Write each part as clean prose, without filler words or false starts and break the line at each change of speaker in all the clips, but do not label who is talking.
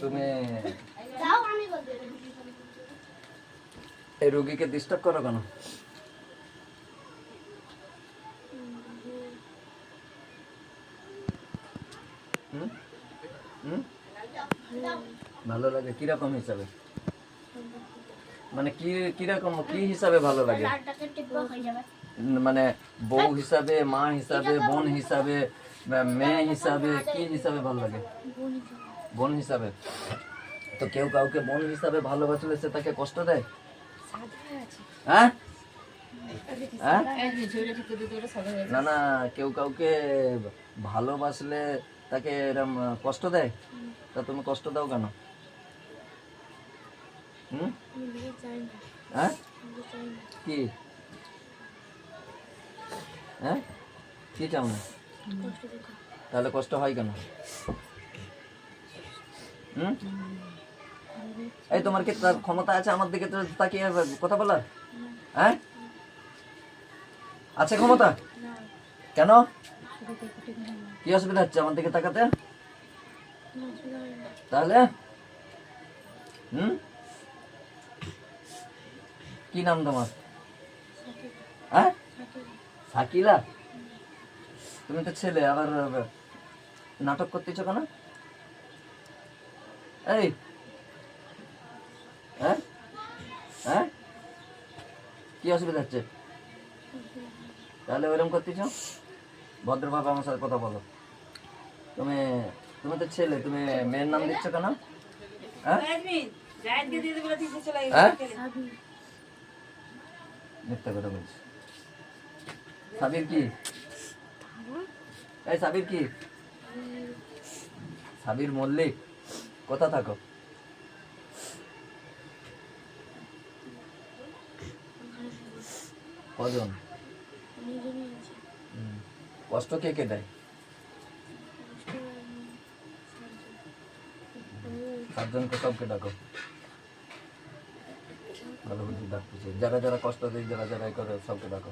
তুমি এই রোগীকে ডিস্টার্ব করো কেন? ভালো লাগে কিরকম হিসাবে? মানে কিরকম কি হিসাবে ভালো লাগে? মানে বউ হিসাবে, মা হিসাবে, বোন হিসাবে, মেয়ে হিসাবে, কি হিসাবে ভালো লাগে? বোন হিসাবে। তো কেউ কাউকে বোন হিসাবে ভালোবাসলে সে তাকে কষ্ট দেয়? হ্যাঁ না না, কেউ কাউকে ভালোবাসলে তাকে এরম কষ্ট দেয়? তা তুমি কষ্ট দাও কেন? হ্যাঁ কি হ্যাঁ কি চাও না? তাহলে কষ্ট হয় কেন? এই তোমার কি ক্ষমতা আছে আমার দিকে তাকিয়ে কথা বলার? হ্যাঁ আছে ক্ষমতা? কেন? কি অসুবিধা হচ্ছে আমার দিকে তাকাতে? তাহলে কি নাম তোমার? হ্যাঁ শাকিলা। তুমি তো ছেলে, আবার নাটক করতেছ কেন? এই হ্যাঁ হ্যাঁ কি অসুবিধা হচ্ছে? তাহলে ওইরকম করতেছ? ভদ্রভাবে আমার সাথে কথা বলো। তুমি তুমি তো ছেলে, তুমি মেয়ের নাম দিচ্ছ কেন? হ্যাঁ মিথ্যা কথা বলছি। সাবির কি? এই সাবির কি? সাবির মল্লিক। কোথা থাকো? কজন? কষ্ট কে কে দেয়? 7 জনকে সবকে ডাকো। ভালো বুঝি ডাকতেছে। যারা যারা কষ্ট দেয়, যারা যারা করে সবকে ডাকো।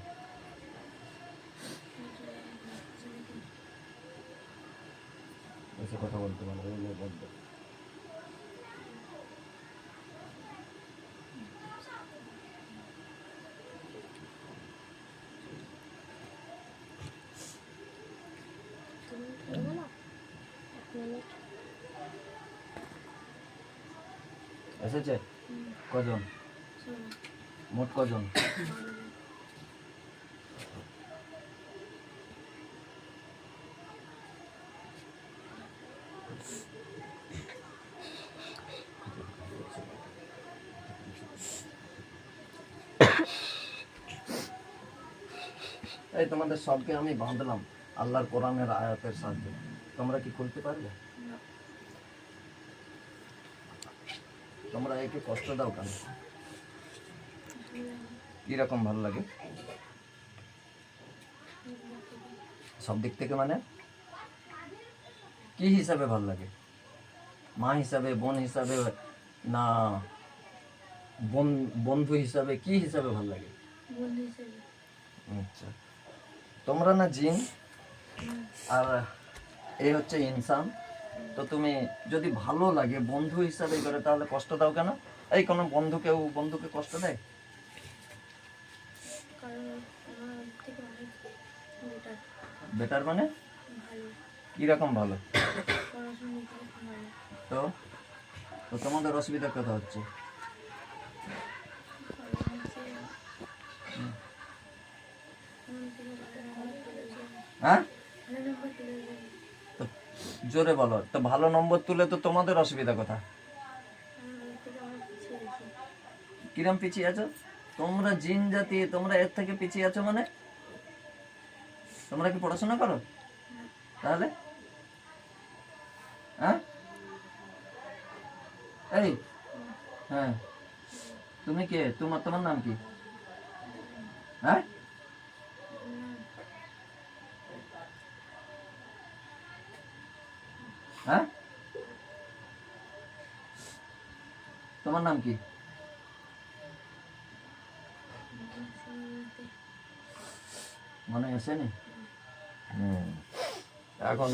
এসে কথা বলতে পারবে বলতে। এসেছে কজন? মোট কজন? এই তোমাদের সবকে আমি বাঁধলাম আল্লাহর কোরআনের আয়াতের সাহায্যে। তোমরা কি খুলতে পারবে? তোমরা একে কষ্ট দাও কেন? কিরকম ভালো লাগে সব দিক থেকে? মানে কি হিসাবে ভালো লাগে? মা হিসাবে, বোন হিসাবে, না বন্ধু হিসাবে, কি হিসাবে ভালো লাগে? আচ্ছা, তোমরা না জিন আর এই হচ্ছে ইনসান। তো তুমি যদি ভালো লাগে বন্ধু হিসাবে করে, তাহলে কষ্ট দাও কেন? এই কোনো বন্ধুকে কষ্ট দেয়? বেটার মানে কিরকম ভালো? তো তোমাদের অসুবিধার কথা হচ্ছে। হ্যাঁ জোরে বলো তো। ভালো নম্বর তুলে তো তোমাদের অসুবিধা কথা। কিরম পিছিয়ে আছো? তোমরা জিন জাতি, তোমরা এর থেকে পিছিয়ে আছো মানে? তোমরা কি পড়াশোনা করো? তাহলে হ্যাঁ এই হ্যাঁ তুমি কে? তোমার নাম কি? হ্যাঁ হ্যাঁ তোমার নাম কি? মনে আসেনি? এখন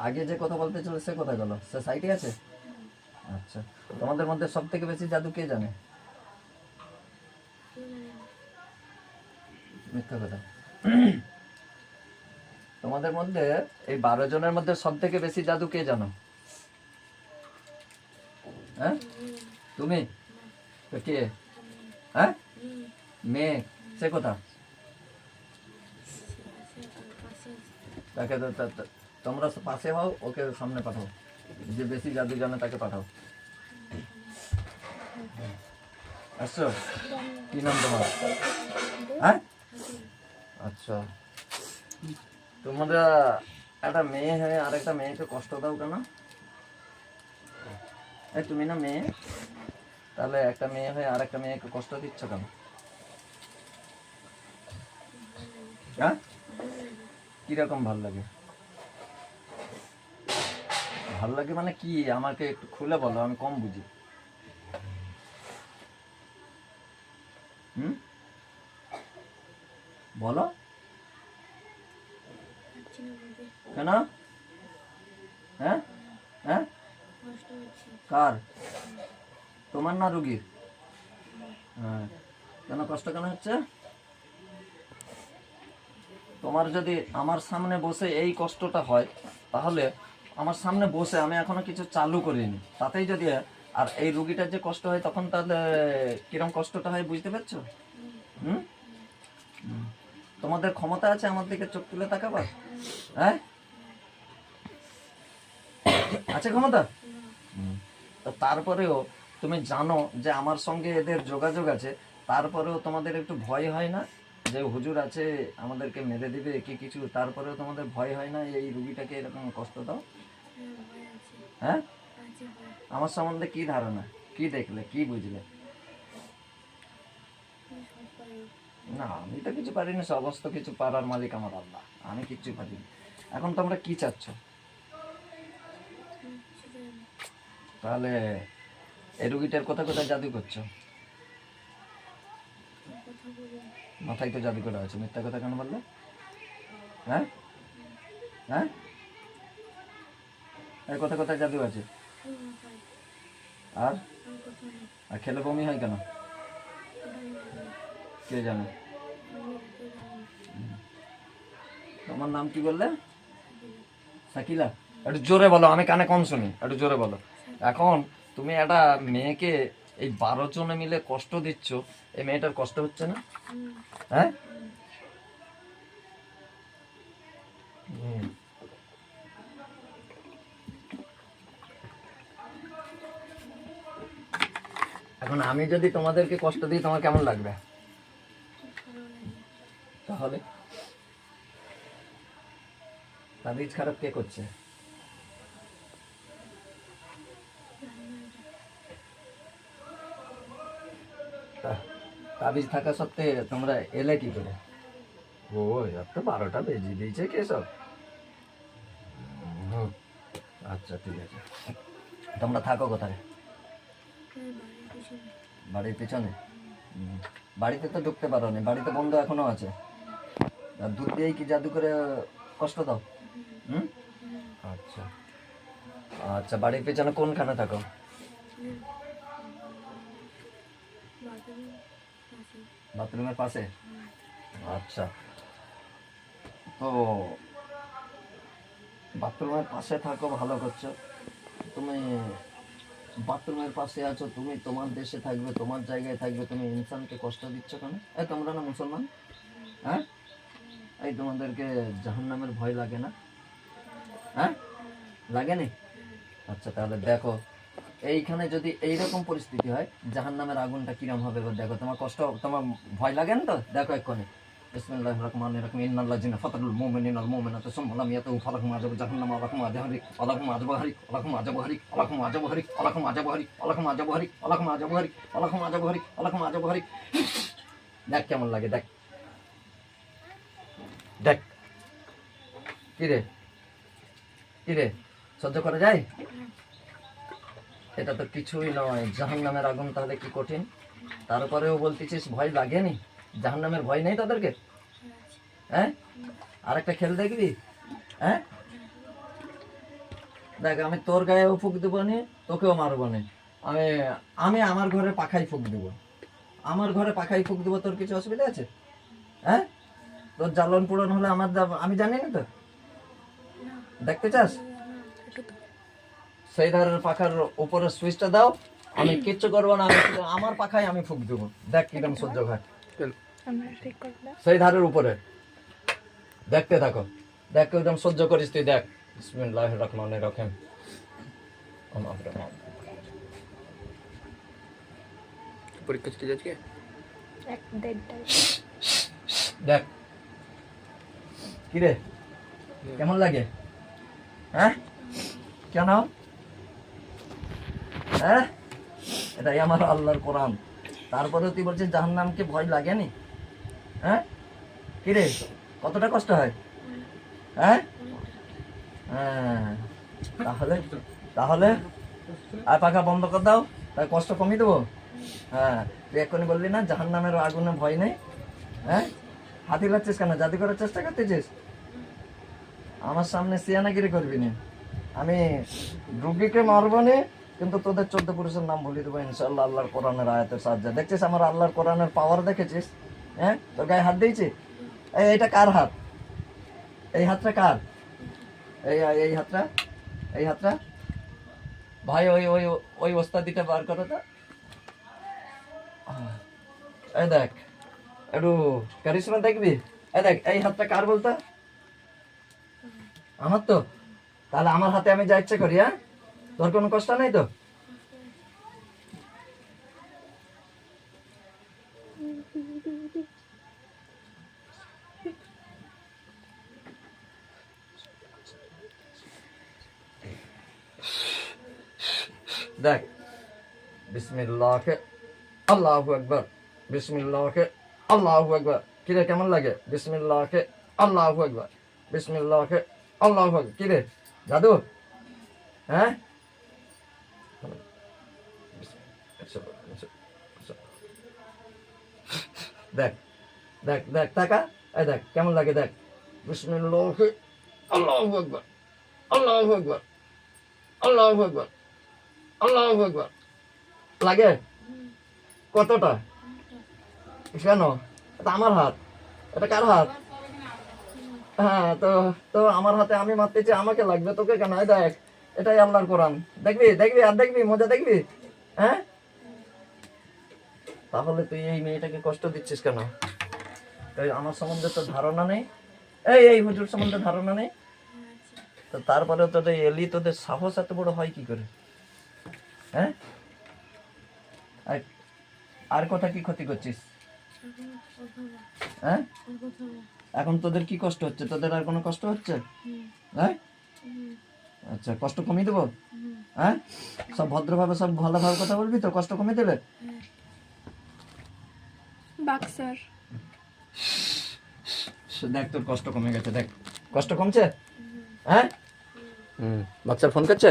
আগে যে কথা বলতে ছিল সে কথা গেল, সে সাইডে আছে। আচ্ছা, তোমাদের মধ্যে সব থেকে বেশি জাদু কে জানে? মিথ্যা কথা। তোমাদের মধ্যে এই 12 জনের মধ্যে সব থেকে বেশি জাদু কে জানো? হ্যাঁ, তুমি? তো কে? হ্যাঁ, মেয়ে। সে কথা তাকে তোমরা পাশে হও, ওকে সামনে পাঠাও, যে বেশি জাদু জানে তাকে পাঠাও। আসছো? কি নাম তোমার? হ্যাঁ, আচ্ছা। তোমরা একটা মেয়ে হয়ে আর একটা মেয়েকে কষ্ট দাও কেন? এই তুমি না মেয়ে, তাহলে একটা মেয়ে হয়ে আর একটা মেয়েকে কষ্ট দিচ্ছ কেন? হ্যাঁ, কিরকম ভাল লাগে? ভাল লাগে মানে কি, আমাকে একটু খুলে বলো, আমি কম বুঝি। হুম, বলো। কেন? হ্যাঁ, হ্যাঁ, কার? তোমার না রুগীর? হ্যাঁ, কেন কষ্ট কেন হচ্ছে? তোমার যদি আমার সামনে বসে এই কষ্টটা হয়, তাহলে আমার সামনে বসে আমি এখনো কিছু চালু করিনি, তাতেই যদি আর এই রুগীটার যে কষ্ট হয়, তখন তাহলে কিরম কষ্টটা হয় বুঝতে পারছো? হুম, তোমাদের ক্ষমতা আছে আমার দিকে চোখ তুলে তাকাবার? হ্যাঁ, আছে ক্ষমতা? তো তারপরেও তুমি জানো যে আমার সঙ্গে এদের যোগাযোগ আছে, তারপরেও তোমাদের একটু ভয় হয় না যে হুজুর আছে আমাদেরকে মেরে দিবে কি কিছু? তারপরেও তোমাদের ভয় হয় না এই রুগীটাকে এরকম কষ্ট দাও? হ্যাঁ, আমার সম্বন্ধে কি ধারণা, কি দেখলে, কি বুঝলে? না, আমি তো কিছু পারিনি, সমস্ত কিছু পারার মালিক আমার আল্লাহ, আমি কিচ্ছু পারিনি। এখন তোমরা কি চাচ্ছ? তাহলে এই রুগীটার কোথায় কোথায় জাদু করছো? মাথায় তো জাদু করা আছে, মিথ্যা কথা কেন বললে? হ্যাঁ, হ্যাঁ, এই কোথায় কোথায় জাদু আছে? আর আর খেলে বমি হয় কেন? কে জানে? তোমার নাম কি বললে? শাকিলা। একটু জোরে বলো, আমি কানে কম শুনি, একটু জোরে বলো। এখন তুমি একটা মেয়েকে এই 12 জনে মিলে কষ্ট দিচ্ছ, এই মেয়েটার কষ্ট হচ্ছে না? হ্যাঁ, এখন আমি যদি তোমাদেরকে কষ্ট দিই, তোমার কেমন লাগবে? তাহলে তাবিজ খারাপ কে করছে? তাবিজ থাকা সত্ত্বে তোমরা এলে কি করে? ও, এত তো 12টা বেজে দিয়েছে কে সব? আচ্ছা, ঠিক আছে। তোমরা থাকো কোথায়? বাড়ির পিছনে? বাড়িতে তো ঢুকতে পারো না, বাড়িতে বন্ধ এখনো আছে। আর দুধ দিয়েই কি জাদু করে কষ্ট দাও? হুম, আচ্ছা। আচ্ছা, বাড়ির পেছনে কোনখানে থাকো? বাথরুমের পাশে? আচ্ছা, তো বাথরুমের পাশে থাকো, ভালো করছো। তুমি বাথরুমের পাশে আছো, তুমি তোমার দেশে থাকবে, তোমার জায়গায় থাকবে, তুমি ইনসানকে কষ্ট দিচ্ছ কেন? এই তোমরা না মুসলমান? হ্যাঁ, এই তোমাদেরকে জাহান্নামের ভয় লাগে না? হ্যাঁ, লাগেনি? আচ্ছা, তাহলে দেখো, এইখানে যদি এইরকম পরিস্থিতি হয়, জাহান্নামের আগুনটা কিরম হবে এবার দেখো। তোমার কষ্ট, তোমার ভয় লাগে না তো? দেখো এক্ষুনি বিসমিল্লাহির রহমানির রহিম ইন্নাল্লাযিনা ফাতানুল মুমিনিনা ওয়াল মুমিনাতি সুম্মা লাম ইয়াতুবু ফালাহুম আযাবু জাহান্নাম ওয়া লাহুম আযাবু হারিক ওয়া লাহুম আযাবু হারিক ওয়া লাহুম আযাবু হারিক ওয়া লাহুম আযাবু হারিক ওয়া লাহুম আযাবু হারিক ওয়া লাহুম আযাবু হারিক ওয়া লাহুম আযাবু হারিক ওয়া লাহুম আযাবু হারিক ওয়া লাহুম আযাবু হারিক। দেখ কেমন লাগে, দেখ দেখ। কিরে, কিরে, সহ্য করা যায়? এটা তো কিছুই নয়, জাহান্নামের আগুন তাহলে কি কঠিন? তারপরেও বলতেছিস ভয় লাগেনি? জাহান্নামের ভয় নেই তাদেরকে? হ্যাঁ, আরেকটা খেল দেখবি? হ্যাঁ, দেখ আমি তোর গায়েও ফুক দেবো নি, তোকেও মারবো নি। আমি আমি আমার ঘরে পাখাই ফুক দেবো, আমার ঘরে পাখাই ফুক দেবো। তোর কিছু অসুবিধা আছে? হ্যাঁ, তোর জ্বালন পূরণ হলে আমার আমি জানি না তো, দেখতে চাস? সেই ধারের পাখার উপরে সুইচটা দাও, আমি কিচ্ছু করবো না, আমি শুধু আমার পাখায় আমি ফুক দেবো। দেখ কিরকম সহ্য হয়। সেই ধারের উপরে দেখতে থাকো, দেখ কিরকম সহ্য করিস তুই। দেখ বিসমিল্লাহির রহমানির রহিম।
পরীক্ষা ছিল আজকে,
দেখ কিরে কেমন লাগে? হ্যাঁ কেন? হ্যাঁ, এটাই আমার আল্লাহর কোরআন। তারপরে তুই বলছিস জাহান্নামকে ভয় লাগেনি? হ্যাঁ কিরে, কতটা কষ্ট হয়? হ্যাঁ হ্যাঁ, তাহলে তাহলে আর পাখা বন্ধ করে দাও, তাই কষ্ট কমিয়ে দেবো। হ্যাঁ, তুই এক্ষুনি বললি না জাহান্নামের আগুনে ভয় নেই। হ্যাঁ, হাতি লাগছিস কেন? জাদু করার চেষ্টা করতেছিস? আমার সামনে সিয়ানাগিরি করবি না। আমি রুগীকে মারবো না, কিন্তু তোদের 14 পুরুষের নাম বলে দেবো ইনশাআল্লাহ আল্লাহর কোরআনের আয়াতের সাহায্যে। দেখছিস আমার আল্লাহর কোরআনের পাওয়ার দেখেছিস? হ্যাঁ, তোর গায়ে হাত দিয়েছি। এইটা কার হাত? এই হাতটা কার? এই হাতটা, এই হাতটা ভাই ওই ওই ওই ওস্তাদিটা বার করো তো। এই দেখ একটু কারিশমা দেখবি। এই দেখ এই হাতটা কার বলতো? আমার তো। তাহলে আমার হাতে আমি যা ইচ্ছে করি। হ্যাঁ, তোর কোনো কষ্ট নেই তো? দেখ বিসমিল্লাহ আল্লাহু আকবার, বিসমিল্লাহ আল্লাহু আকবার। কিরে কেমন লাগে? বিসমিল্লাহ আল্লাহু আকবার, বিসমিল্লাহ আল্লাহু আকবার। কিরে জাদু? হ্যাঁ, দেখ দেখ দেখ টাকা, এই দেখ কেমন লাগে। দেখ বিসমিল্লাহ আল্লাহু আকবার, আল্লাহু আকবার, আল্লাহু আকবার, আল্লাহু আকবার। লাগে কতটা? কেন? এটা আমার হাত, এটা কার হাত? হ্যাঁ, তো তো আমার হাতে আমি মারতেছি, আমাকে লাগবে, তোকে কেন? এই দেখ এটাই আল্লাহর কোরআন। দেখবি দেখবি আর দেখবি, মজা দেখবি। হ্যাঁ, তাহলে তুই এই মেয়েটাকে কষ্ট দিচ্ছিস কেন? তাই আমার সম্বন্ধে তোর ধারণা নেই? এই হুজুর সম্বন্ধে ধারণা নেই তো তারপরে তোদের এলি, তোদের সাহস এত বড় হয় কি করে? হ্যাঁ, আর কথা কি ক্ষতি করছিস? হ্যাঁ, এখন তোদের কি কষ্ট হচ্ছে? তোদের আর কোনো কষ্ট হচ্ছে? হ্যাঁ, আচ্ছা কষ্ট কমিয়ে দেবো। হ্যাঁ, সব ভদ্রভাবে সব ভালোভাবে কথা বলবি তো, কষ্ট কমিয়ে দেবে।
বাক্সার
দেখ তোর কষ্ট কমে গেছে, দেখ কষ্ট কমছে। হ্যাঁ,
বাচ্চার ফোন করছে।